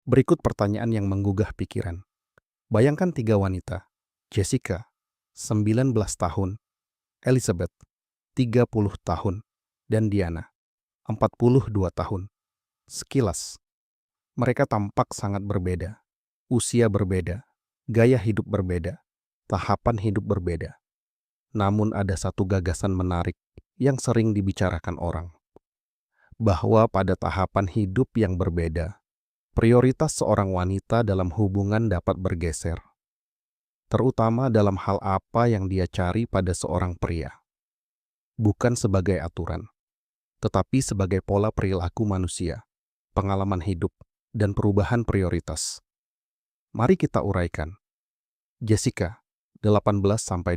Berikut pertanyaan yang menggugah pikiran. Bayangkan tiga wanita, Jessica, 19 tahun, Elizabeth, 30 tahun, dan Diana, 42 tahun. Sekilas, mereka tampak sangat berbeda. Usia berbeda, gaya hidup berbeda, tahapan hidup berbeda. Namun ada satu gagasan menarik yang sering dibicarakan orang, bahwa pada tahapan hidup yang berbeda, prioritas seorang wanita dalam hubungan dapat bergeser, terutama dalam hal apa yang dia cari pada seorang pria. Bukan sebagai aturan, tetapi sebagai pola perilaku manusia, pengalaman hidup, dan perubahan prioritas. Mari kita uraikan. Jessica, 18-22.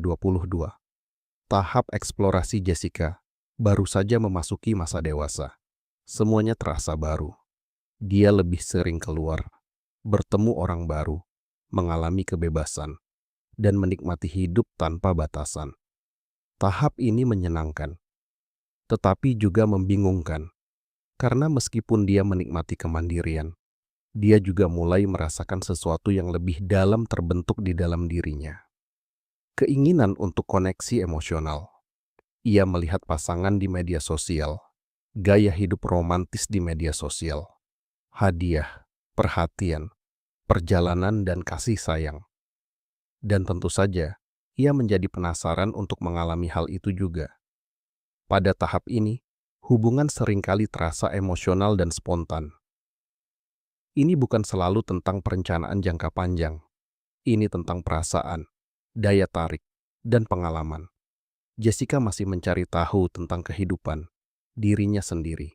Tahap eksplorasi Jessica baru saja memasuki masa dewasa. Semuanya terasa baru. Dia lebih sering keluar, bertemu orang baru, mengalami kebebasan, dan menikmati hidup tanpa batasan. Tahap ini menyenangkan, tetapi juga membingungkan, karena meskipun dia menikmati kemandirian, dia juga mulai merasakan sesuatu yang lebih dalam terbentuk di dalam dirinya. Keinginan untuk koneksi emosional. Ia melihat pasangan di media sosial, gaya hidup romantis di media sosial, hadiah, perhatian, perjalanan, dan kasih sayang. Dan tentu saja, ia menjadi penasaran untuk mengalami hal itu juga. Pada tahap ini, hubungan seringkali terasa emosional dan spontan. Ini bukan selalu tentang perencanaan jangka panjang. Ini tentang perasaan, daya tarik, dan pengalaman. Jessica masih mencari tahu tentang kehidupan, dirinya sendiri,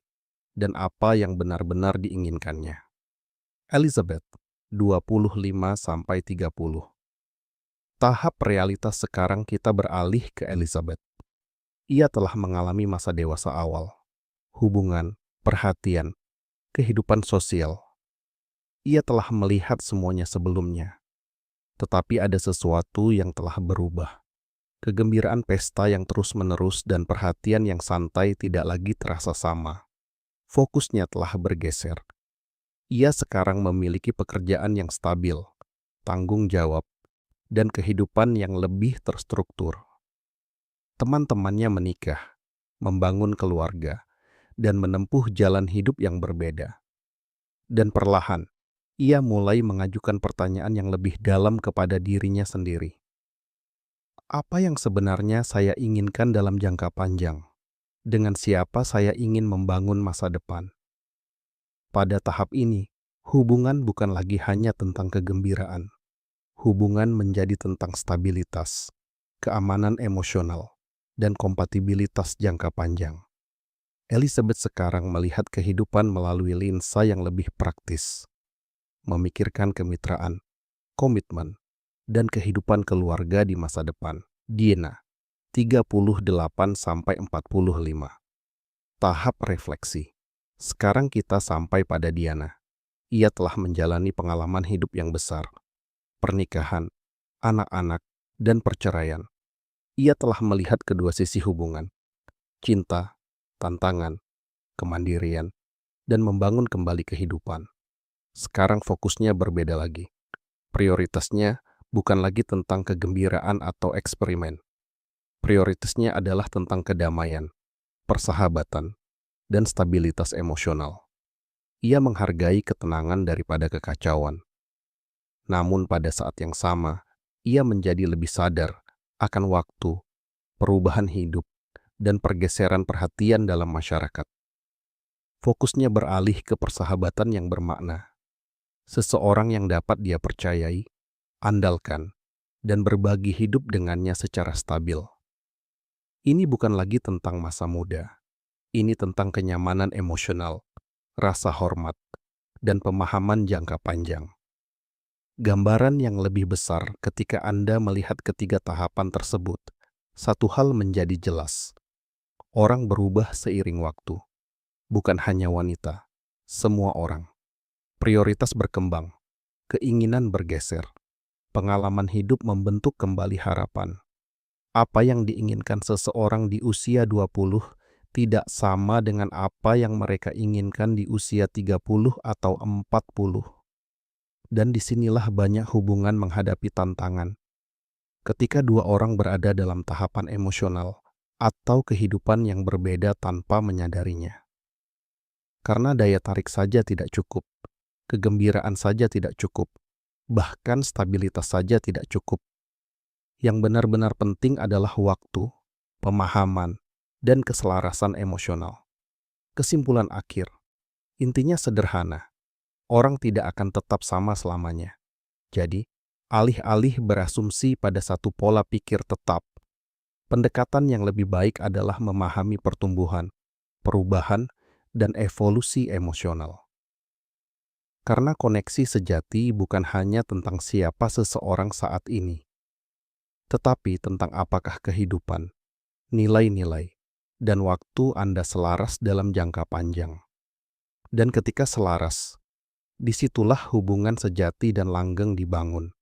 dan apa yang benar-benar diinginkannya. Elizabeth, 25-30. Tahap realitas sekarang kita beralih ke Elizabeth. Ia telah mengalami masa dewasa awal, hubungan, perhatian, kehidupan sosial. Ia telah melihat semuanya sebelumnya, tetapi ada sesuatu yang telah berubah. Kegembiraan pesta yang terus-menerus dan perhatian yang santai tidak lagi terasa sama. Fokusnya telah bergeser. Ia sekarang memiliki pekerjaan yang stabil, tanggung jawab, dan kehidupan yang lebih terstruktur. Teman-temannya menikah, membangun keluarga, dan menempuh jalan hidup yang berbeda. Dan perlahan, ia mulai mengajukan pertanyaan yang lebih dalam kepada dirinya sendiri. Apa yang sebenarnya saya inginkan dalam jangka panjang? Dengan siapa saya ingin membangun masa depan? Pada tahap ini, hubungan bukan lagi hanya tentang kegembiraan. Hubungan menjadi tentang stabilitas, keamanan emosional, dan kompatibilitas jangka panjang. Elizabeth sekarang melihat kehidupan melalui lensa yang lebih praktis, memikirkan kemitraan, komitmen, dan kehidupan keluarga di masa depan. Diana, 38-45. Tahap refleksi. Sekarang kita sampai pada Diana. Ia telah menjalani pengalaman hidup yang besar. Pernikahan, anak-anak, dan perceraian. Ia telah melihat kedua sisi hubungan. Cinta, tantangan, kemandirian, dan membangun kembali kehidupan. Sekarang fokusnya berbeda lagi. Prioritasnya bukan lagi tentang kegembiraan atau eksperimen. Prioritasnya adalah tentang kedamaian, persahabatan, dan stabilitas emosional. Ia menghargai ketenangan daripada kekacauan. Namun pada saat yang sama, ia menjadi lebih sadar akan waktu, perubahan hidup, dan pergeseran perhatian dalam masyarakat. Fokusnya beralih ke persahabatan yang bermakna. Seseorang yang dapat dia percayai, andalkan, dan berbagi hidup dengannya secara stabil. Ini bukan lagi tentang masa muda. Ini tentang kenyamanan emosional, rasa hormat, dan pemahaman jangka panjang. Gambaran yang lebih besar ketika Anda melihat ketiga tahapan tersebut, satu hal menjadi jelas. Orang berubah seiring waktu. Bukan hanya wanita, semua orang. Prioritas berkembang, keinginan bergeser. Pengalaman hidup membentuk kembali harapan. Apa yang diinginkan seseorang di usia 20 tidak sama dengan apa yang mereka inginkan di usia 30 atau 40. Dan disinilah banyak hubungan menghadapi tantangan. Ketika dua orang berada dalam tahapan emosional atau kehidupan yang berbeda tanpa menyadarinya. Karena daya tarik saja tidak cukup, kegembiraan saja tidak cukup, bahkan stabilitas saja tidak cukup. Yang benar-benar penting adalah waktu, pemahaman, dan keselarasan emosional. Kesimpulan akhir, intinya sederhana, orang tidak akan tetap sama selamanya. Jadi, alih-alih berasumsi pada satu pola pikir tetap, pendekatan yang lebih baik adalah memahami pertumbuhan, perubahan, dan evolusi emosional. Karena koneksi sejati bukan hanya tentang siapa seseorang saat ini, tetapi tentang apakah kehidupan, nilai-nilai, dan waktu Anda selaras dalam jangka panjang. Dan ketika selaras, disitulah hubungan sejati dan langgeng dibangun.